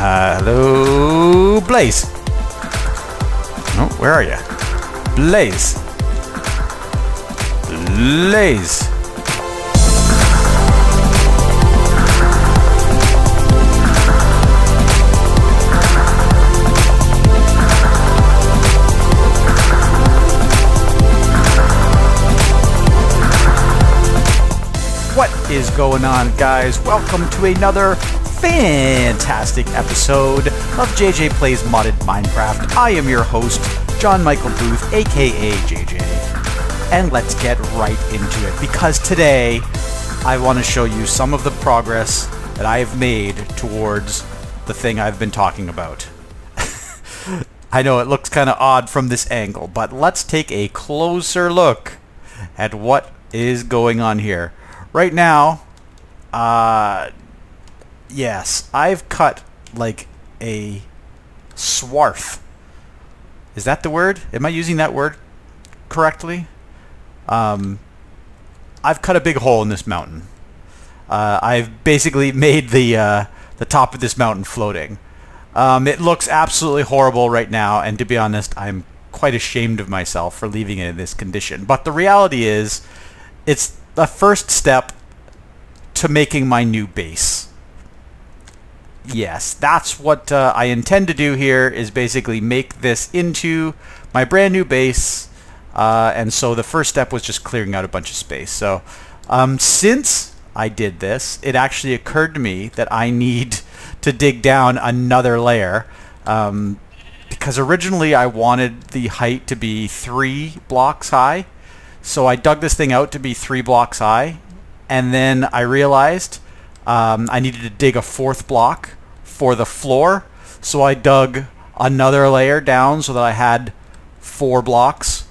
Hello, Blaze. Oh, where are you? Blaze. Blaze. What is going on, guys? Welcome to another fantastic episode of JJ Plays Modded Minecraft. I am your host, Jon-Michael Booth, aka JJ. And let's get right into it, because today I want to show you some of the progress that I have made towards the thing I've been talking about. I know it looks kind of odd from this angle, but let's take a closer look at what is going on here. Right now, yes, I've cut like a swath. Is that the word? Am I using that word correctly? I've cut a big hole in this mountain. I've basically made the top of this mountain floating. It looks absolutely horrible right now, and to be honest, I'm quite ashamed of myself for leaving it in this condition. But the reality is, it's the first step to making my new base. Yes, that's what I intend to do here, is basically make this into my brand new base. And so the first step was just clearing out a bunch of space. So since I did this, it actually occurred to me that I need to dig down another layer. Because originally I wanted the height to be 3 blocks high. So I dug this thing out to be 3 blocks high, and then I realized I needed to dig a 4th block for the floor, so I dug another layer down so that I had 4 blocks.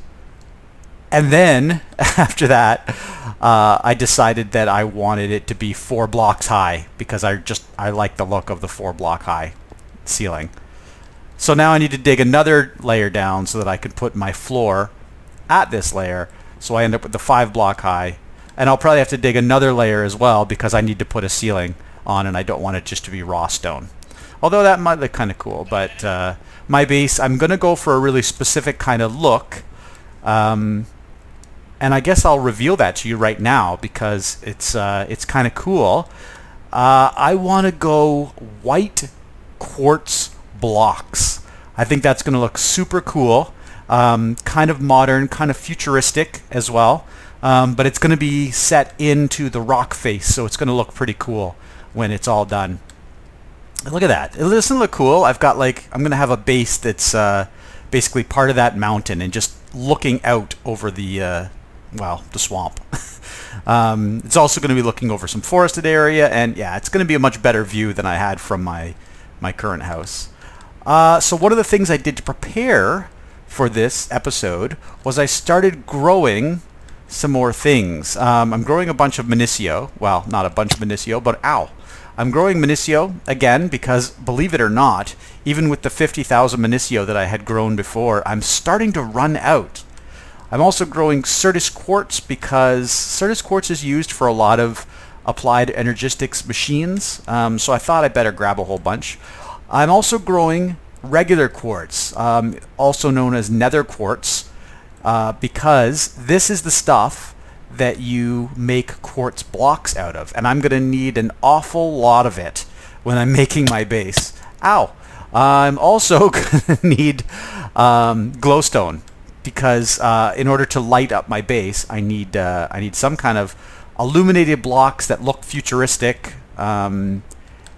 And then, after that, I decided that I wanted it to be 4 blocks high, because I like the look of the 4 block high ceiling. So now I need to dig another layer down so that I could put my floor at this layer. So I end up with the 5 block high, and I'll probably have to dig another layer as well because I need to put a ceiling on, and I don't want it just to be raw stone. Although that might look kind of cool, but my base, I'm going to go for a really specific kind of look, and I guess I'll reveal that to you right now because it's kind of cool. I want to go white quartz blocks. I think that's going to look super cool. Kind of modern, kind of futuristic as well, but it's going to be set into the rock face, so it's going to look pretty cool when it's all done. Look at that. It doesn't look cool. I'm going to have a base that's basically part of that mountain and just looking out over the, well, the swamp. It's also going to be looking over some forested area, and yeah, it's going to be a much better view than I had from my current house. So one of the things I did to prepare for this episode was I started growing some more things. I'm growing a bunch of Minicio. Well, not a bunch of Minicio, but I'm growing Minicio again because, believe it or not, even with the 50,000 Minicio that I had grown before, I'm starting to run out. I'm also growing Certus Quartz because Certus Quartz is used for a lot of applied energistics machines, so I thought I'd better grab a whole bunch. I'm also growing regular quartz, also known as nether quartz, because this is the stuff that you make quartz blocks out of, and I'm going to need an awful lot of it when I'm making my base. Ow! I'm also going to need glowstone, because in order to light up my base, I need some kind of illuminated blocks that look futuristic, and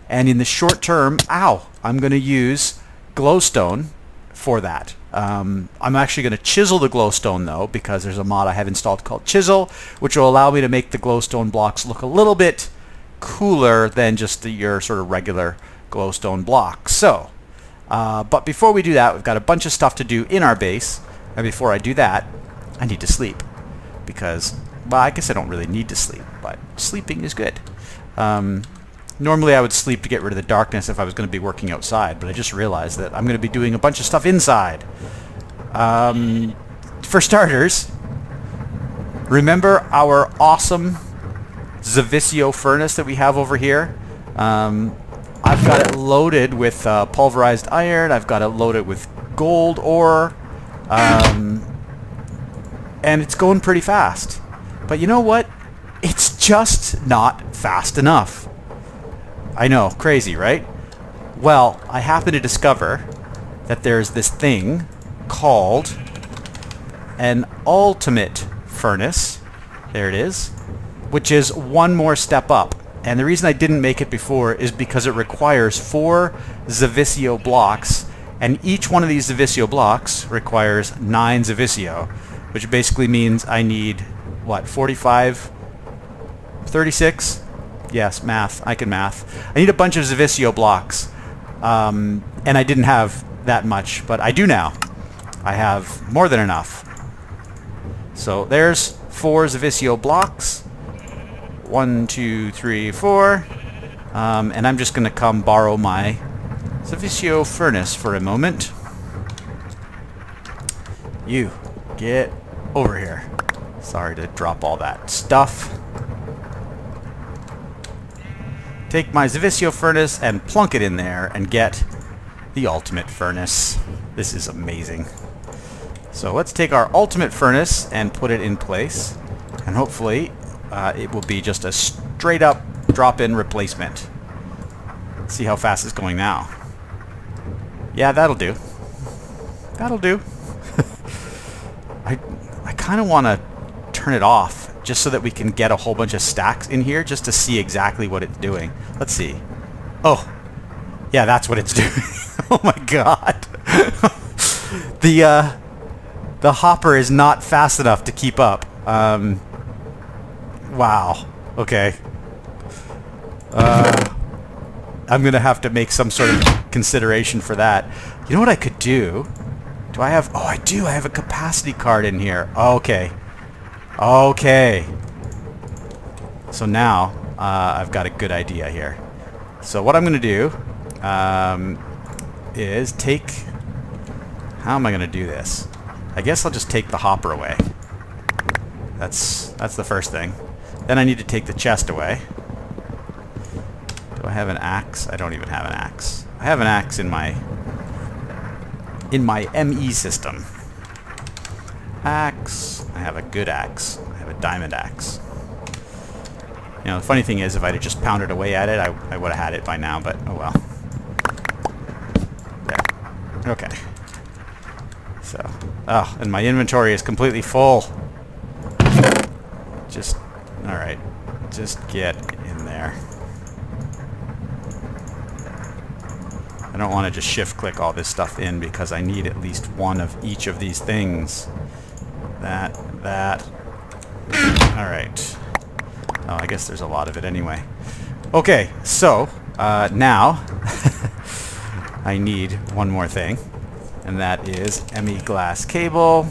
in the short term, I'm going to use glowstone for that. I'm actually going to chisel the glowstone though, because there's a mod I have installed called Chisel, which will allow me to make the glowstone blocks look a little bit cooler than just your sort of regular glowstone block. So, but before we do that, we've got a bunch of stuff to do in our base, and before I do that, I need to sleep, because, well, I guess I don't really need to sleep, but sleeping is good. Normally I would sleep to get rid of the darkness if I was going to be working outside, but I just realized that I'm going to be doing a bunch of stuff inside. For starters, remember our awesome Zavicio furnace that we have over here? I've got it loaded with pulverized iron. I've got it loaded with gold ore. And it's going pretty fast. But you know what? It's just not fast enough. I know, crazy, right? Well, I happen to discover that there's this thing called an ultimate furnace. There it is. Which is one more step up. And the reason I didn't make it before is because it requires 4 Zavisio blocks, and each one of these Zavisio blocks requires 9 Zavisio, which basically means I need, what, 45? 36? Yes, math. I can math. I need a bunch of Zavisio blocks, and I didn't have that much, but I do now. I have more than enough. So there's 4 Zavisio blocks. 1, 2, 3, 4. And I'm just going to come borrow my Zavisio furnace for a moment. You, get over here. Sorry to drop all that stuff. Take my Zavisio furnace and plunk it in there and get the ultimate furnace. This is amazing. So let's take our ultimate furnace and put it in place. And hopefully it will be just a straight up drop-in replacement. Let's see how fast it's going now. Yeah, that'll do. That'll do. I kind of want to turn it off just so that we can get a whole bunch of stacks in here just to see exactly what it's doing. Let's see. Oh, yeah, that's what it's doing. Oh my god. The hopper is not fast enough to keep up. Wow. Okay. I'm going to have to make some sort of consideration for that. You know what I could do? Do I have... Oh, I do. I have a capacity card in here. Okay. Okay. So now, I've got a good idea here. So what I'm going to do is take... How am I going to do this? I guess I'll just take the hopper away. That's the first thing. Then I need to take the chest away. Do I have an axe? I don't even have an axe. I have an axe in my ME system. Axe. I have a good axe. I have a diamond axe. You know, the funny thing is, if I'd have just pounded away at it, I would have had it by now, but oh well. There. Okay. So, oh, and my inventory is completely full. Just, alright. Just get in there. I don't want to just shift-click all this stuff in because I need at least one of each of these things. That. Alright. Oh, I guess there's a lot of it anyway. Okay, so, now, I need one more thing, and that is ME glass cable.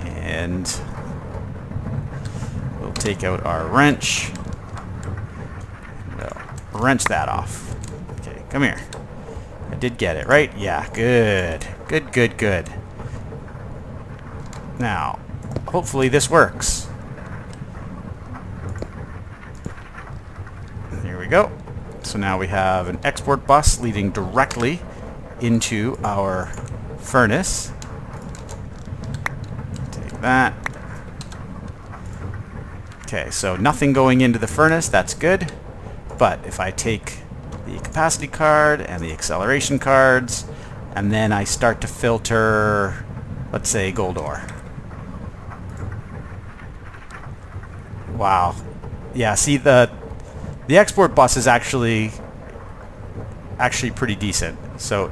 And we'll take out our wrench. We'll wrench that off. Okay, come here. I did get it, right? Yeah, good. Good. Now, hopefully this works. Here we go. So now we have an export bus leading directly into our furnace. Take that. Okay, so nothing going into the furnace, that's good. But if I take the capacity card and the acceleration cards, and then I start to filter, let's say, gold ore. Wow. Yeah, see, the export bus is actually pretty decent. So,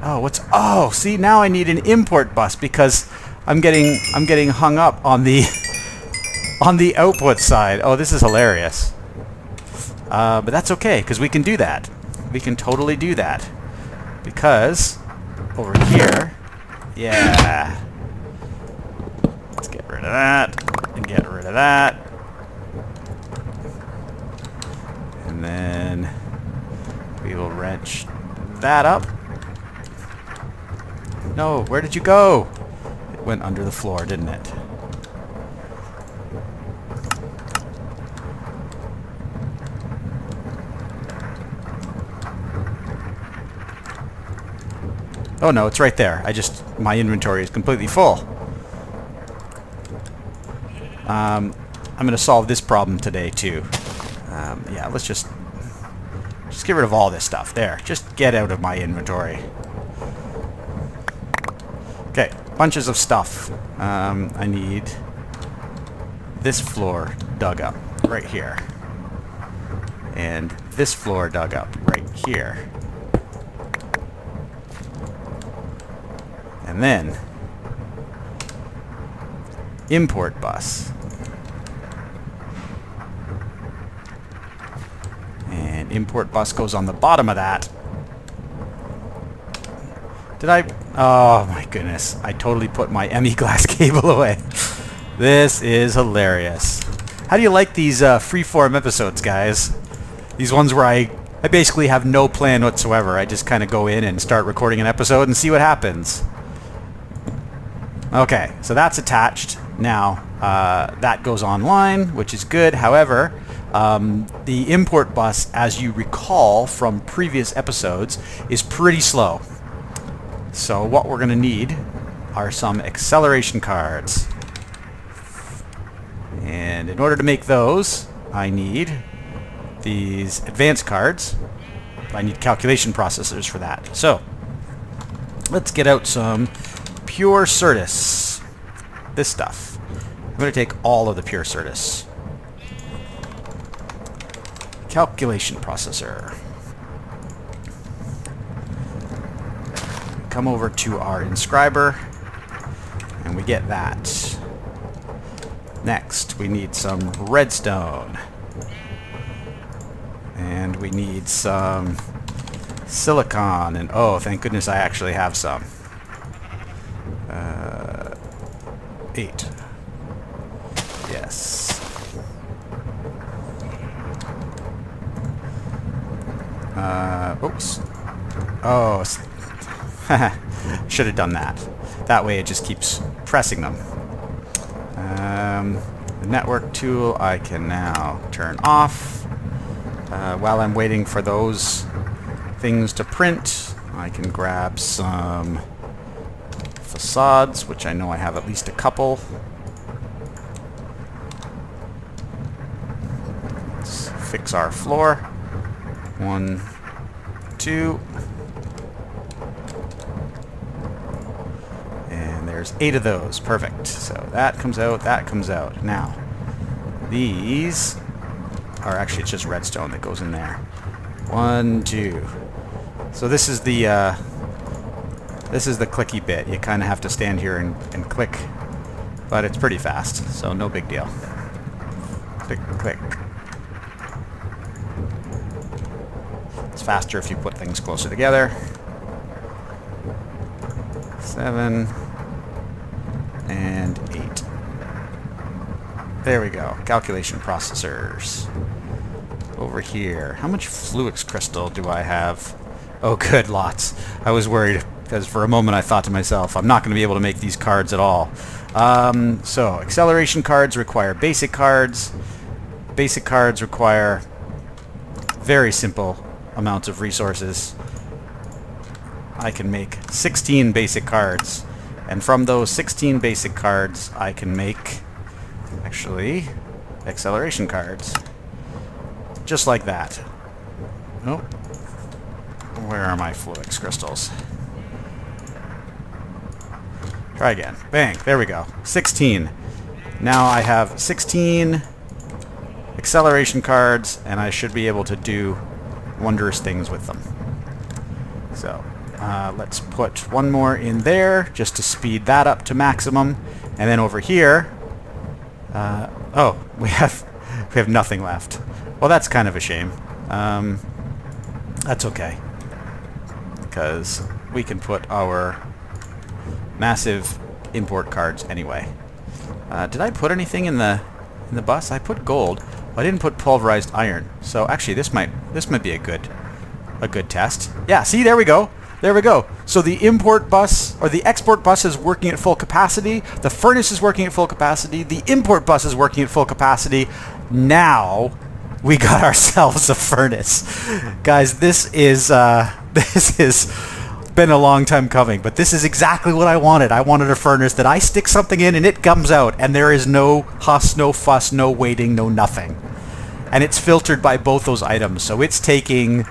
oh, see, now I need an import bus because I'm getting hung up on the output side. Oh, this is hilarious. But that's okay because we can do that. We can totally do that because over here, yeah. Let's get rid of that and get rid of that. And then we will wrench that up. No, where did you go? It went under the floor, didn't it? Oh no, it's right there. My inventory is completely full. I'm going to solve this problem today too. Yeah, let's just get rid of all this stuff. There, just get out of my inventory. Okay, bunches of stuff. I need this floor dug up right here. And this floor dug up right here. And then import bus. And import bus goes on the bottom of that. Did I? Oh my goodness. I totally put my ME glass cable away. This is hilarious. How do you like these freeform episodes, guys? These ones where I basically have no plan whatsoever. I just kind of go in and start recording an episode and see what happens. Okay, so that's attached. Now, that goes online, which is good. However, the import bus, as you recall from previous episodes, is pretty slow. So what we're going to need are some acceleration cards. And in order to make those, I need these advanced cards. I need calculation processors for that. So let's get out some pure Certus. This stuff. I'm going to take all of the pure Certus. Calculation processor. Come over to our inscriber and we get that. Next, we need some redstone. And we need some silicon. And oh, thank goodness I actually have some. 8. Yes. Oops. Oh, should have done that. That way it just keeps pressing them. The network tool I can now turn off. While I'm waiting for those things to print, I can grab some facades, which I know I have at least a couple. Let's fix our floor. 1, 2. And there's 8 of those. Perfect. So that comes out, that comes out. Now, these are actually, it's just redstone that goes in there. 1, 2. So this is the clicky bit. You kind of have to stand here and click, but it's pretty fast, so no big deal. Click, click. It's faster if you put things closer together. 7 and 8. There we go. Calculation processors. Over here. How much Fluix crystal do I have? Oh good, lots. I was worried because for a moment I thought to myself, I'm not going to be able to make these cards at all. So, acceleration cards require basic cards. Basic cards require very simple amounts of resources. I can make 16 basic cards. And from those 16 basic cards, I can make, actually, acceleration cards. Just like that. Oh. Where are my Fluix crystals? Try again. Bang. There we go. 16. Now I have 16 acceleration cards, and I should be able to do wondrous things with them. So, let's put one more in there, just to speed that up to maximum. And then over here... oh, we have nothing left. Well, that's kind of a shame. That's okay. Because we can put our massive import cards anyway. Did I put anything in the bus? I put gold. I didn't put pulverized iron. So actually, this might be a good test. Yeah. See, there we go. There we go. So the import bus or the export bus is working at full capacity. The furnace is working at full capacity. The import bus is working at full capacity. Now we got ourselves a furnace, guys. This is been a long time coming, but this is exactly what I wanted. I wanted a furnace that I stick something in and it comes out, and there is no huss, no fuss, no waiting, no nothing. And it's filtered by both those items, so it's taking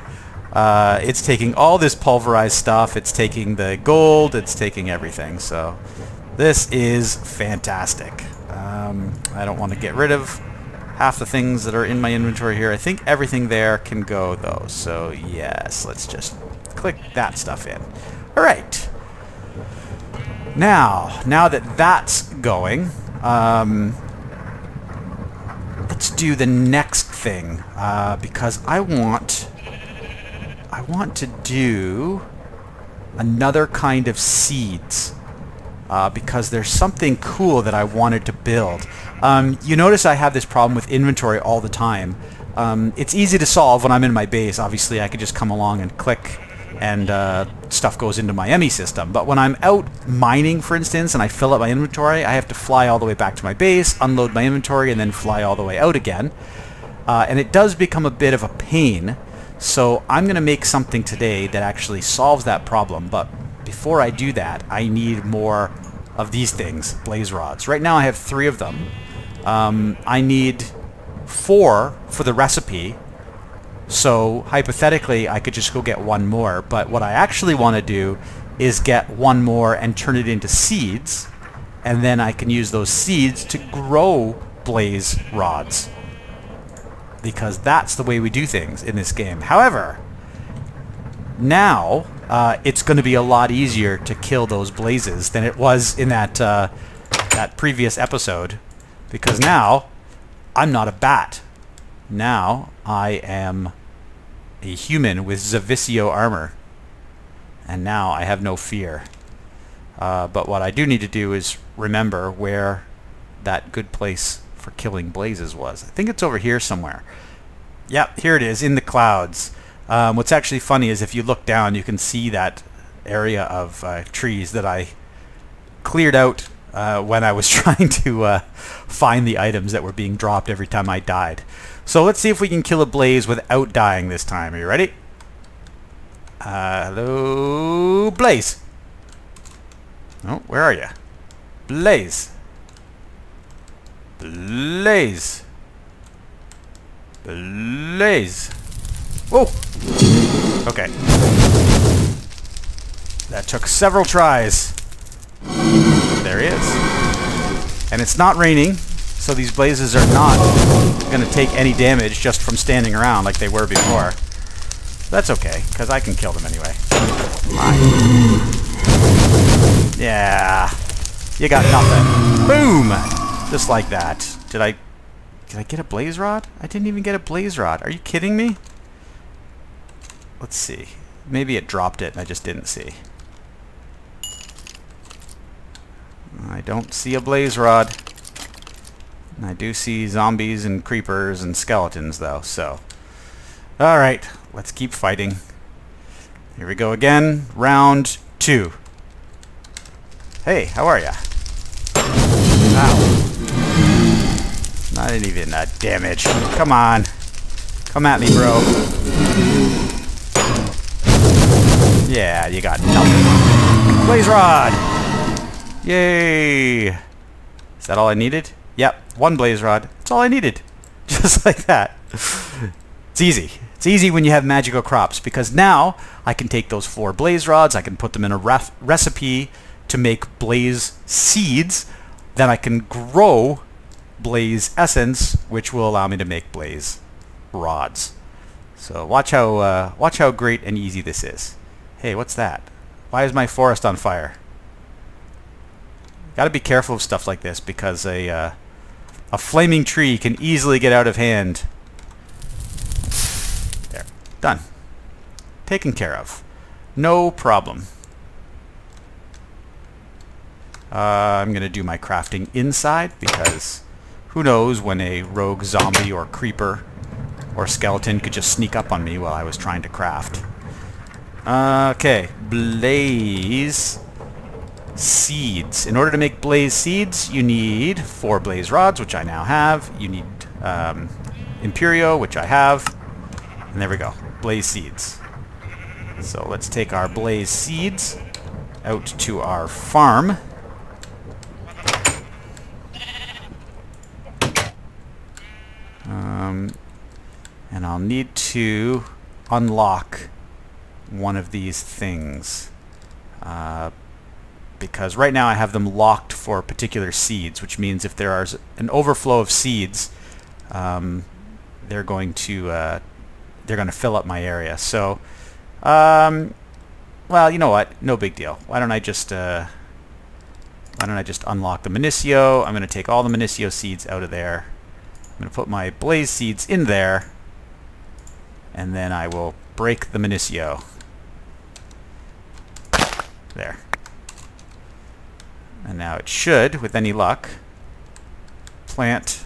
all this pulverized stuff, it's taking the gold, it's taking everything. So this is fantastic. I don't want to get rid of half the things that are in my inventory here. I think everything there can go though, so yes, let's just click that stuff in. All right. Now that that's going, let's do the next thing, because I want to do another kind of seeds, because there's something cool that I wanted to build. You notice I have this problem with inventory all the time. It's easy to solve when I'm in my base. Obviously, I could just come along and click, and stuff goes into my ME system. But when I'm out mining, for instance, and I fill up my inventory, I have to fly all the way back to my base, unload my inventory, and then fly all the way out again. And it does become a bit of a pain. So I'm going to make something today that actually solves that problem. But before I do that, I need more of these things, blaze rods. Right now I have 3 of them. I need 4 for the recipe. So hypothetically, I could just go get 1 more. But what I actually want to do is get 1 more and turn it into seeds. And then I can use those seeds to grow blaze rods, because that's the way we do things in this game. However, now it's going to be a lot easier to kill those blazes than it was in that previous episode, because now I'm not a bat. Now I am a human with Zavisio armor, and now I have no fear. But what I do need to do is remember where that good place for killing blazes was. I think it's over here somewhere. Yep, here it is, in the clouds. What's actually funny is if you look down, you can see that area of trees that I cleared out when I was trying to find the items that were being dropped every time I died. So let's see if we can kill a blaze without dying this time. Are you ready? Hello, blaze. Oh, where are you? Blaze. Blaze. Blaze. Whoa. Okay. That took several tries. There he is. And it's not raining, so these blazes are not going to take any damage just from standing around like they were before. That's okay, because I can kill them anyway. Yeah. You got nothing. Boom! Just like that. Did I get a blaze rod? I didn't even get a blaze rod. Are you kidding me? Let's see. Maybe it dropped it and I just didn't see. I don't see a blaze rod. I do see zombies and creepers and skeletons though, so. Alright, let's keep fighting. Here we go again. Round 2. Hey, how are ya? Ow. Not even damage. Come on. Come at me, bro. Yeah, you got nothing. Blaze rod! Yay! Is that all I needed? Yep, 1 blaze rod. That's all I needed. Just like that. It's easy. It's easy when you have magical crops, because now I can take those 4 blaze rods, I can put them in a recipe to make blaze seeds, then I can grow blaze essence, which will allow me to make blaze rods. So watch how great and easy this is. Hey, what's that? Why is my forest on fire? Got to be careful of stuff like this, because a flaming tree can easily get out of hand. There, done. Taken care of. No problem. I'm going to do my crafting inside, because who knows when a rogue zombie or creeper or skeleton could just sneak up on me while I was trying to craft. Okay, blaze seeds. In order to make blaze seeds, you need 4 blaze rods, which I now have. You need Imperio, which I have. And there we go. Blaze seeds. So let's take our blaze seeds out to our farm. And I'll need to unlock one of these things. Because right now I have them locked for particular seeds, which means if there is an overflow of seeds, they're going to fill up my area. So, well, you know what? No big deal. Why don't I just unlock the Minicio? I'm going to take all the Minicio seeds out of there. I'm going to put my blaze seeds in there, and then I will break the Minicio. There. And now it should, with any luck, plant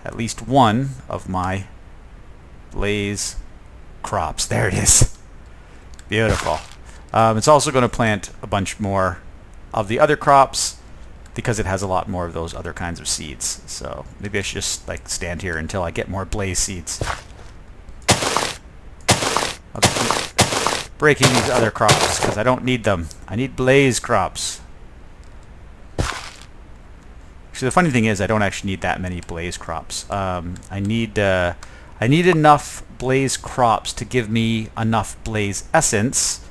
at least one of my blaze crops. There it is. Beautiful. It's also going to plant a bunch more of the other crops because it has a lot more of those other kinds of seeds. So maybe I should just like stand here until I get more blaze seeds. I'll just keep breaking these other crops because I don't need them. I need blaze crops. Actually, the funny thing is I don't actually need that many blaze crops. I need enough blaze crops to give me enough blaze essence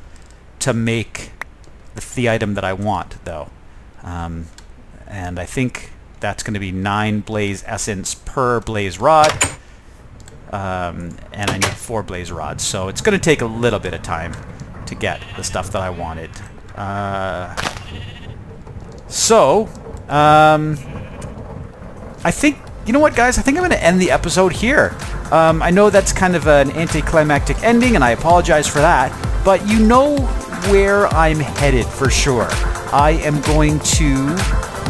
to make the item that I want, though. And I think that's going to be 9 blaze essence per blaze rod. And I need 4 blaze rods, so it's going to take a little bit of time to get the stuff that I wanted. I think, you know what, guys? I think I'm going to end the episode here. I know that's kind of an anticlimactic ending, and I apologize for that, but you know where I'm headed for sure. I am going to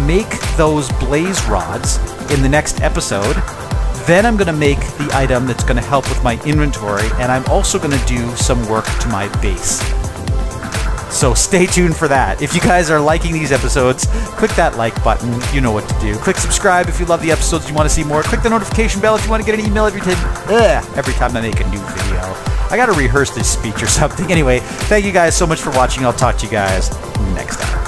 make those blaze rods in the next episode. Then I'm going to make the item that's going to help with my inventory, and I'm also going to do some work to my base. So stay tuned for that. If you guys are liking these episodes, click that like button. You know what to do. Click subscribe if you love the episodes and you want to see more. Click the notification bell if you want to get an email every time I make a new video. I got to rehearse this speech or something. Anyway, thank you guys so much for watching. I'll talk to you guys next time.